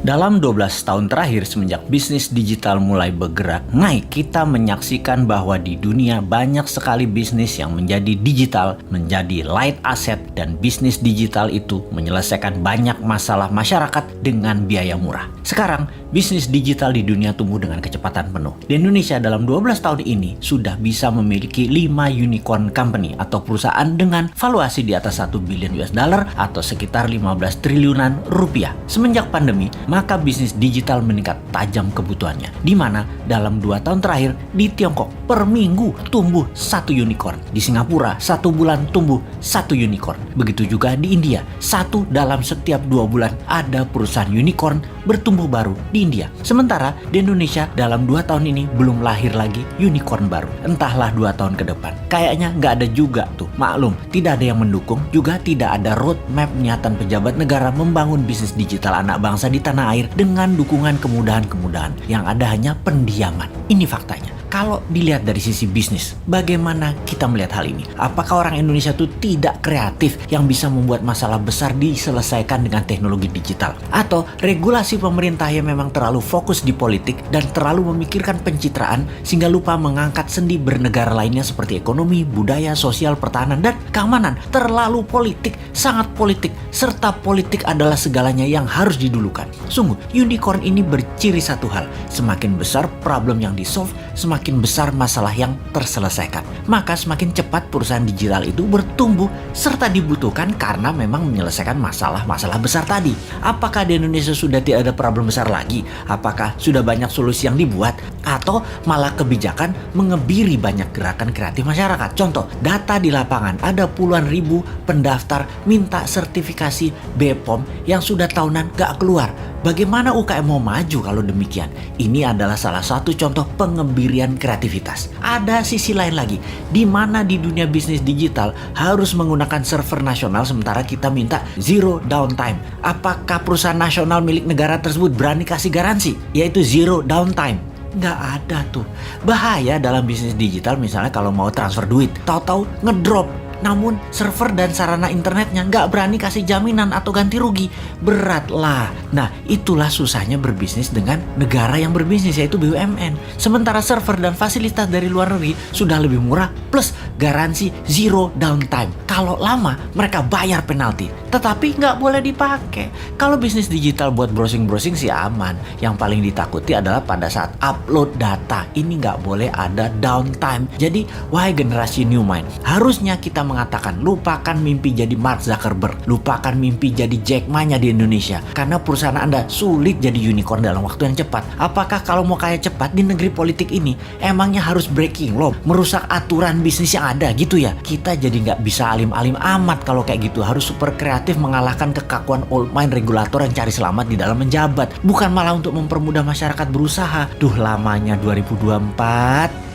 Dalam 12 tahun terakhir semenjak bisnis digital mulai bergerak naik, kita menyaksikan bahwa di dunia banyak sekali bisnis yang menjadi digital, menjadi light asset, dan bisnis digital itu menyelesaikan banyak masalah masyarakat dengan biaya murah. Sekarang, bisnis digital di dunia tumbuh dengan kecepatan penuh. Di Indonesia dalam 12 tahun ini sudah bisa memiliki 5 unicorn company atau perusahaan dengan valuasi di atas 1 billion US dollar atau sekitar 15 triliunan rupiah. Semenjak pandemi, maka bisnis digital meningkat tajam kebutuhannya. Di mana dalam 2 tahun terakhir di Tiongkok per minggu tumbuh 1 unicorn. Di Singapura 1 bulan tumbuh 1 unicorn. Begitu juga di India, 1 dalam setiap 2 bulan ada perusahaan unicorn bertumbuh baru di India. Sementara di Indonesia dalam 2 tahun ini belum lahir lagi unicorn baru. Entahlah 2 tahun ke depan. Kayaknya nggak ada juga tuh. Maklum, tidak ada yang mendukung, juga tidak ada roadmap niatan pejabat negara membangun bisnis digital anak bangsa di tanah air dengan dukungan kemudahan-kemudahan. Yang ada hanya pendiaman. Ini faktanya. Kalau dilihat dari sisi bisnis, bagaimana kita melihat hal ini? Apakah orang Indonesia itu tidak kreatif yang bisa membuat masalah besar diselesaikan dengan teknologi digital? Atau regulasi pemerintah yang memang terlalu fokus di politik dan terlalu memikirkan pencitraan sehingga lupa mengangkat sendi bernegara lainnya seperti ekonomi, budaya, sosial, pertahanan, dan keamanan? Terlalu politik, sangat politik, serta politik adalah segalanya yang harus didulukan. Sungguh, unicorn ini berciri satu hal, semakin besar problem yang di-solve, semakin besar masalah yang terselesaikan. Maka semakin cepat perusahaan digital itu bertumbuh serta dibutuhkan karena memang menyelesaikan masalah-masalah besar tadi. Apakah di Indonesia sudah tidak ada problem besar lagi? Apakah sudah banyak solusi yang dibuat? Atau malah kebijakan mengebiri banyak gerakan kreatif masyarakat? Contoh, data di lapangan ada puluhan ribu pendaftar minta sertifikasi BPOM yang sudah tahunan gak keluar. Bagaimana UKM mau maju kalau demikian? Ini adalah salah satu contoh pengebirian kreativitas. Ada sisi lain lagi, di mana di dunia bisnis digital harus menggunakan server nasional sementara kita minta zero downtime. Apakah perusahaan nasional milik negara tersebut berani kasih garansi, yaitu zero downtime? Nggak ada tuh. Bahaya dalam bisnis digital misalnya kalau mau transfer duit, tahu-tahu ngedrop. Namun server dan sarana internetnya nggak berani kasih jaminan atau ganti rugi. Berat lah. Nah, itulah susahnya berbisnis dengan negara yang berbisnis, yaitu BUMN. Sementara server dan fasilitas dari luar negeri sudah lebih murah plus garansi zero downtime. Kalau lama mereka bayar penalti, tetapi nggak boleh dipakai. Kalau bisnis digital buat browsing-browsing sih aman. Yang paling ditakuti adalah pada saat upload data. Ini nggak boleh ada downtime. Jadi, wahai generasi new mind, harusnya kita mengatakan lupakan mimpi jadi Mark Zuckerberg, lupakan mimpi jadi Jack Ma-nya di Indonesia, karena perusahaan Anda sulit jadi unicorn dalam waktu yang cepat. Apakah kalau mau kaya cepat di negeri politik ini emangnya harus breaking law, merusak aturan bisnis yang ada gitu ya? Kita jadi nggak bisa alim-alim amat kalau kayak gitu. Harus super kreatif mengalahkan kekakuan old mind regulator yang cari selamat di dalam menjabat, bukan malah untuk mempermudah masyarakat berusaha. Duh, lamanya 2024.